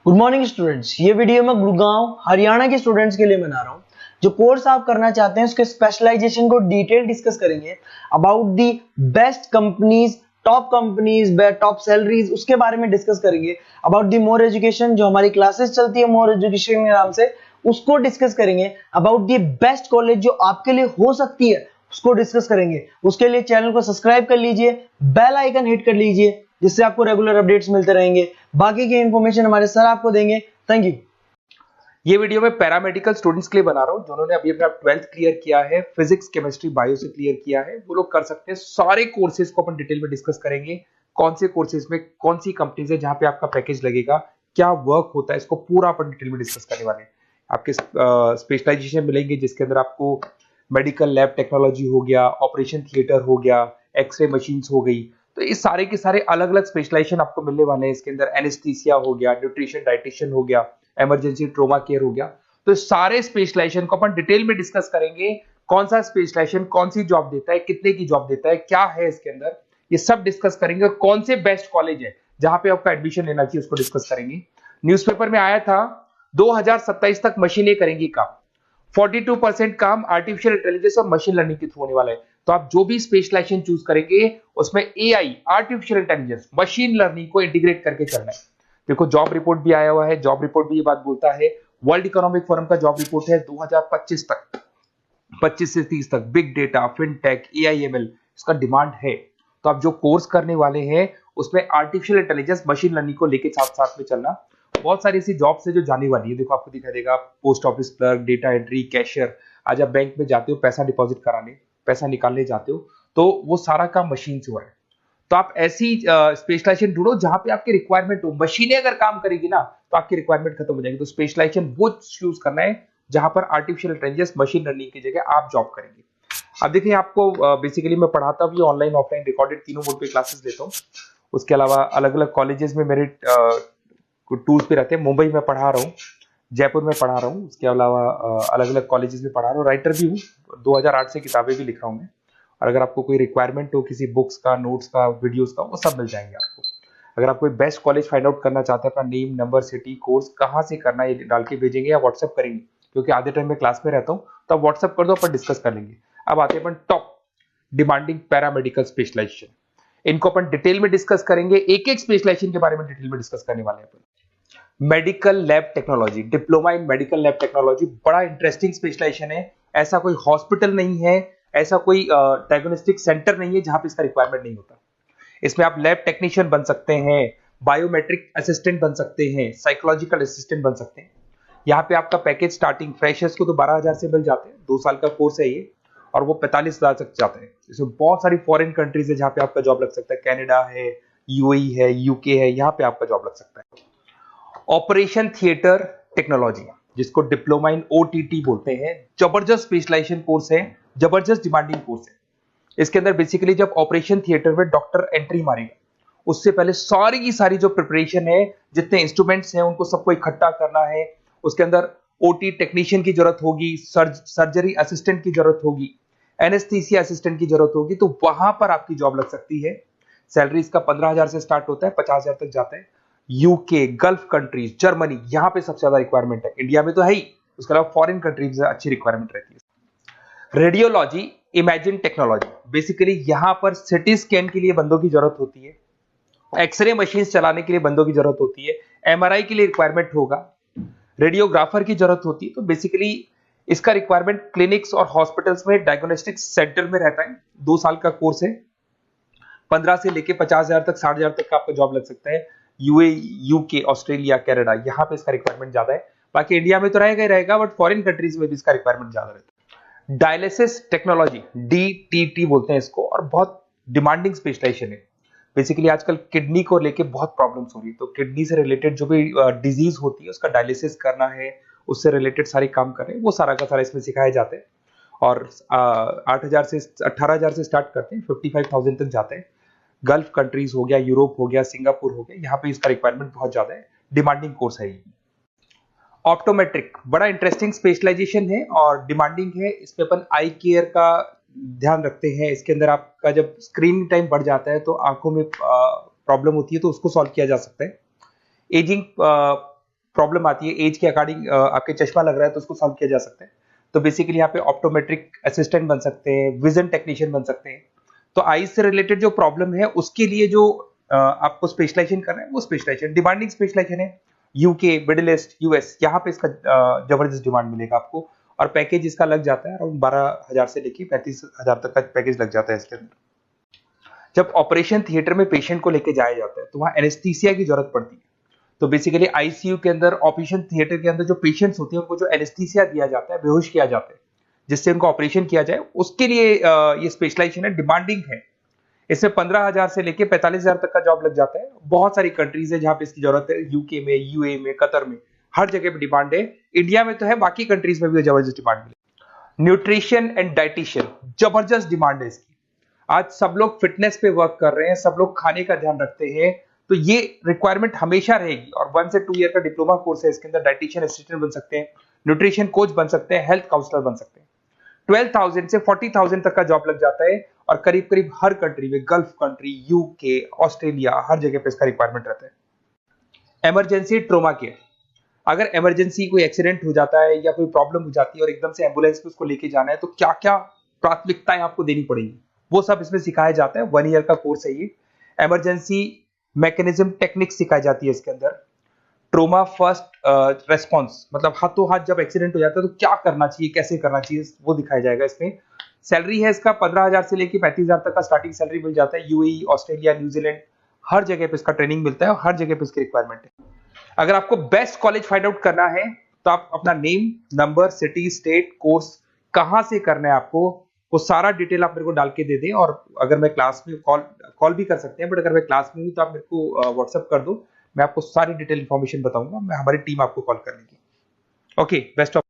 Good morning students. ये video मैं गुड़गांव हरियाणा के स्टूडेंट्स के लिए बना रहा हूँ। जो कोर्स आप करना चाहते हैं उसके स्पेशलाइजेशन को डिटेल डिस्कस करेंगे। About the best companies, top salaries, उसके बारे में डिस्कस करेंगे। अबाउट दी मोर एजुकेशन, जो हमारी क्लासेस चलती है मोर एजुकेशन के नाम से, उसको डिस्कस करेंगे। अबाउट दी बेस्ट कॉलेज जो आपके लिए हो सकती है उसको डिस्कस करेंगे। उसके लिए चैनल को सब्सक्राइब कर लीजिए, बेल आइकन हिट कर लीजिए, जिससे आपको रेगुलर अपडेट्स मिलते रहेंगे। बाकी की इंफॉर्मेशन हमारे सर आपको देंगे। Thank you. ये वीडियो मैं पैरामेडिकल स्टूडेंट्स के लिए बना रहा हूं जिन्होंने अभी अपना 12th क्लियर किया है, फिजिक्स केमिस्ट्री बायो से क्लियर किया है। वो लोग कर सकते हैं। सारे कोर्सेज को अपन डिटेल में डिस्कस करेंगे। कौन से कोर्सेज में कौन सी कंपनीज है जहां पे आपका पैकेज लगेगा, क्या वर्क होता है, इसको पूरा अपन डिटेल में डिस्कस करने वाले हैं। आपके स्पेशलाइजेशन मिलेंगे जिसके अंदर आपको मेडिकल लैब टेक्नोलॉजी हो गया, ऑपरेशन थिएटर हो गया, एक्सरे मशीन हो गई। तो ये सारे के सारे अलग अलग स्पेशलाइजेशन आपको मिलने वाले हैं। इसके अंदर एनेस्थीसिया हो गया, न्यूट्रिशन डाइटिशियन हो गया, इमरजेंसी ट्रोमा केयर हो गया। तो सारे स्पेशलाइजेशन को अपन डिटेल में डिस्कस करेंगे। कौन सा स्पेशलाइजेशन कौन सी जॉब देता है, कितने की जॉब देता है, क्या है इसके अंदर, ये सब डिस्कस करेंगे। कौन से बेस्ट कॉलेज है जहां पे आपका एडमिशन लेना चाहिए उसको डिस्कस करेंगे। न्यूज़पेपर में आया था 2027 तक मशीनें करेंगी काम। 42% काम आर्टिफिशियल इंटेलिजेंस और मशीन लर्निंग के थ्रू होने वाला है। तो आप जो भी स्पेशलाइजेशन चूज करेंगे उसमें AI, artificial intelligence, machine learning को इंटीग्रेट करके चलना है। देखो जॉब रिपोर्ट भी आया हुआ है। जॉब रिपोर्ट भी ये बात बोलता है, वर्ल्ड इकोनॉमिक फोरम का जॉब रिपोर्ट है 2025 तक, 25 से 30 तक बिग डेटा, फिनटेक, एआईएमएल इसका डिमांड है। तो आप जो कोर्स करने वाले हैं उसमें आर्टिफिशियल इंटेलिजेंस, मशीन लर्निंग को लेके साथ साथ में चलना। बहुत सारी ऐसी जॉब्स है जो जाने वाली है। देखो आपको दिखाई देगा post office clerk, data entry, cashier. आज आप बैंक में जाते हो पैसा डिपॉजिट कराने, पैसा निकालने जाते हो, तो वो सारा काम मशीन से हो रहा है। तो आप ऐसी स्पेशलाइजेशन ढूंढो जहां पे आपकी रिक्वायरमेंट हो। मशीनें अगर काम करेगी ना तो आपकी रिक्वायरमेंट खत्म हो जाएगी। तो स्पेशलाइजेशन वो चूज करना है जहां पर आर्टिफिशियल इंटेलिजेंस, मशीन लर्निंग की जगह आप जॉब करेंगे। अब देखिए आपको बेसिकली मैं पढ़ाता भी ऑनलाइन ऑफलाइन रिकॉर्डेड तीनों मोड पे क्लासेस देता हूँ। उसके अलावा अलग अलग कॉलेजेस में मेरे टूर्स पे रहते हैं। मुंबई में पढ़ा रहा हूँ, जयपुर में पढ़ा रहा हूँ, उसके अलावा अलग अलग कॉलेजेस में पढ़ा रहा हूँ। राइटर भी हूँ, 2008 से किताबें भी लिख रहा हूँ मैं। और अगर आपको कोई रिक्वायरमेंट हो किसी बुक्स का, नोट्स का, वीडियोस का, वो सब मिल जाएंगे आपको। अगर आप कोई बेस्ट कॉलेज फाइंड आउट करना चाहते हैं, अपना नेम, नंबर, सिटी, कोर्स कहाँ से करना है ये डाल के भेजेंगे या व्हाट्सएप करेंगे, क्योंकि आधे टाइम में क्लास में रहता हूँ, तो आप व्हाट्सएप कर दो, अपन डिस्कस कर लेंगे। अब आते हैं अपन टॉप डिमांडिंग पैरामेडिकल स्पेशलाइजेशन। इनको अपन डिटेल में डिस्कस करेंगे। एक एक स्पेशलाइजेशन के बारे में डिटेल में डिस्कस करने वाले हैं अपन। Medical lab technology, diploma in medical lab technology बड़ा इंटरेस्टिंग स्पेशलाइजेशन है। ऐसा कोई हॉस्पिटल नहीं है, ऐसा कोई डायग्नोस्टिक सेंटर नहीं है जहां पे इसका रिक्वायरमेंट नहीं होता। इसमें आप लैब टेक्नीशियन बन सकते हैं, बायोमेट्रिक असिस्टेंट बन सकते हैं, साइकोलॉजिकल असिस्टेंट बन सकते हैं। यहाँ पे आपका पैकेज स्टार्टिंग फ्रेशर्स को तो 12,000 से मिल जाते हैं। 2 साल का कोर्स है ये, और वो 45,000 तक जाता है। इसमें बहुत सारी फॉरेन कंट्रीज है जहां पे आपका जॉब लग सकता है। कनाडा है, यूएई है, यूके है, यहाँ पे आपका जॉब लग सकता है। ऑपरेशन थिएटर टेक्नोलॉजी, जिसको डिप्लोमा इन ओटीटी बोलते हैं, जबरदस्त स्पेशलाइजेशन कोर्स है, जबरदस्त डिमांडिंग कोर्स है। इसके अंदर बेसिकली जब ऑपरेशन थिएटर में डॉक्टर एंट्री मारेगा उससे पहले सारी की सारी जो प्रिपरेशन है, जितने इंस्ट्रूमेंट्स हैं उनको सबको इकट्ठा करना है। उसके अंदर ओटी टेक्नीशियन की जरूरत होगी, सर्जरी असिस्टेंट की जरूरत होगी, एनेस्थीसिया असिस्टेंट की जरूरत होगी। तो वहां पर आपकी जॉब लग सकती है। सैलरी इसका 15,000 से स्टार्ट होता है, 50,000 तक जाता है। यूके, गल्फ कंट्रीज, जर्मनी, यहाँ पे सबसे ज्यादा रिक्वायरमेंट है। इंडिया में तो है ही, उसके अलावा फॉरेन कंट्रीज में अच्छी रिक्वायरमेंट रहती है। रेडियोलॉजी इमेजिन टेक्नोलॉजी, बेसिकली यहां पर सिटी स्कैन के लिए बंदों की जरूरत होती है, एक्सरे मशीन चलाने के लिए बंदों की जरूरत होती है, एमआरआई के लिए रिक्वायरमेंट होगा, रेडियोग्राफर की जरूरत होती है। तो बेसिकली इसका रिक्वायरमेंट क्लिनिक्स और हॉस्पिटल्स में, डायग्नोस्टिक सेंटर में रहता है। 2 साल का कोर्स है। 15 से लेके 50,000 तक, 60,000 तक का आपका जॉब लग सकता है। यूए, यूके, ऑस्ट्रेलिया, कनाडा, यहाँ पे इसका रिक्वायरमेंट ज्यादा है। बाकी इंडिया में तो रहेगा ही रहेगा, बट फॉरेन कंट्रीज में भी इसका रिक्वायरमेंट ज्यादा रहता है। डायलिसिस टेक्नोलॉजी, डीटीटी बोलते हैं इसको, और बहुत डिमांडिंग स्पेशलाइजेशन है। बेसिकली आजकल किडनी को लेके बहुत प्रॉब्लम्स हो रही है, तो किडनी से रिलेटेड जो भी डिजीज होती है उसका डायलिसिस करना है, उससे रिलेटेड सारे काम कर रहे हैं, वो सारा का सारा इसमें सिखाया जाता है। और 8,000 से 18,000 से स्टार्ट करते हैं, 55,000 तक जाते हैं। गल्फ कंट्रीज हो गया, यूरोप हो गया, सिंगापुर हो गया, यहाँ पे इसका रिक्वायरमेंट बहुत ज्यादा है। डिमांडिंग कोर्स है ये। ऑप्टोमेट्रिक बड़ा इंटरेस्टिंग स्पेशलाइजेशन है और डिमांडिंग है। इसमें अपन आई केयर का ध्यान रखते हैं। इसके अंदर आपका जब स्क्रीन टाइम बढ़ जाता है तो आंखों में प्रॉब्लम होती है, तो उसको सॉल्व किया जा सकता है। एजिंग प्रॉब्लम आती है, एज के अकॉर्डिंग आपके चश्मा लग रहा है तो उसको सॉल्व किया जा सकता है। तो बेसिकली यहाँ पे ऑप्टोमेट्रिक असिस्टेंट बन सकते हैं, विजन टेक्नीशियन बन सकते हैं। तो आईज से रिलेटेड जो प्रॉब्लम है उसके लिए जो आपको स्पेशलाइजेशन करना है वो स्पेशलाइजेशन, डिमांडिंग स्पेशलाइजेशन है। यूके, मिडिल ईस्ट, यूएस, यहाँ पे इसका जबरदस्त डिमांड मिलेगा आपको, और पैकेज इसका लग जाता है अराउंड 12,000 से लेके 35,000 तक का पैकेज लग जाता है इसके अंदर। जब ऑपरेशन थिएटर में पेशेंट को लेके जाया जाता है तो वहाँ एनेस्थीसिया की जरूरत पड़ती है। तो बेसिकली आईसीयू के अंदर, ऑपरेशन थिएटर के अंदर जो पेशेंट्स होते हैं उनको जो एनेस्थीसिया दिया जाता है, बेहोश किया जाता है जिससे उनको ऑपरेशन किया जाए, उसके लिए ये स्पेशलाइजेशन है, डिमांडिंग है। इसमें 15,000 से लेके 45,000 तक का जॉब लग जाता है। बहुत सारी कंट्रीज है जहां पे इसकी जरूरत है, यूके में, यूए में, कतर में, हर जगह पे डिमांड है। इंडिया में तो है, बाकी कंट्रीज में भी जबरदस्त डिमांड मिले। न्यूट्रिशन एंड डाइटिशियन, जबरदस्त डिमांड है इसकी। आज सब लोग फिटनेस पे वर्क कर रहे हैं, सब लोग खाने का ध्यान रखते हैं, तो ये रिक्वायरमेंट हमेशा रहेगी। और 1 से 2 ईयर का डिप्लोमा कोर्स है इसके अंदर। डाइटिशियन असिस्टेंट बन सकते हैं, न्यूट्रिशन कोच बन सकते हैं, हेल्थ काउंसलर बन सकते हैं। 12,000 से 40,000 तक का जॉब लग जाता है, और करीब करीब हर कंट्री में, गल्फ कंट्री, यूके, ऑस्ट्रेलिया, हर जगह पे इसका रिक्वायरमेंट रहता है। इमरजेंसी ट्रोमा केयर, अगर इमरजेंसी कोई एक्सीडेंट हो जाता है या कोई प्रॉब्लम हो जाती है और एकदम से एम्बुलेंस में उसको लेके जाना है, तो क्या क्या प्राथमिकताएं आपको देनी पड़ेगी, वो सब इसमें सिखाया जाता है। 1 ईयर का कोर्स है ये। इमरजेंसी मैकेनिज्म टेक्निक सिखाई जाती है इसके अंदर। ट्रोमा फर्स्ट रेस्पॉन्स, मतलब हाथों हाथ जब एक्सीडेंट हो जाता है तो क्या करना चाहिए, कैसे करना चाहिए, वो दिखाया जाएगा इसमें। सैलरी है इसका 15,000 से लेके 35,000 तक का स्टार्टिंग सैलरी मिल जाता है। यूएई, ऑस्ट्रेलिया, न्यूजीलैंड, हर जगह पे इसका ट्रेनिंग मिलता है और हर जगह पे इसकी रिक्वायरमेंट है। अगर आपको बेस्ट कॉलेज फाइंड आउट करना है तो आप अपना name, number, city, state, course कहां से करना है आपको, वो सारा डिटेल आप मेरे को डाल के दे दें। और अगर मैं क्लास में कॉल भी कर सकते हैं, बट अगर मैं क्लास में हूं तो आप मेरे को व्हाट्सएप कर दो, मैं आपको सारी डिटेल इंफॉर्मेशन बताऊंगा, मैं हमारी टीम आपको कॉल कर लेगी। Okay, best of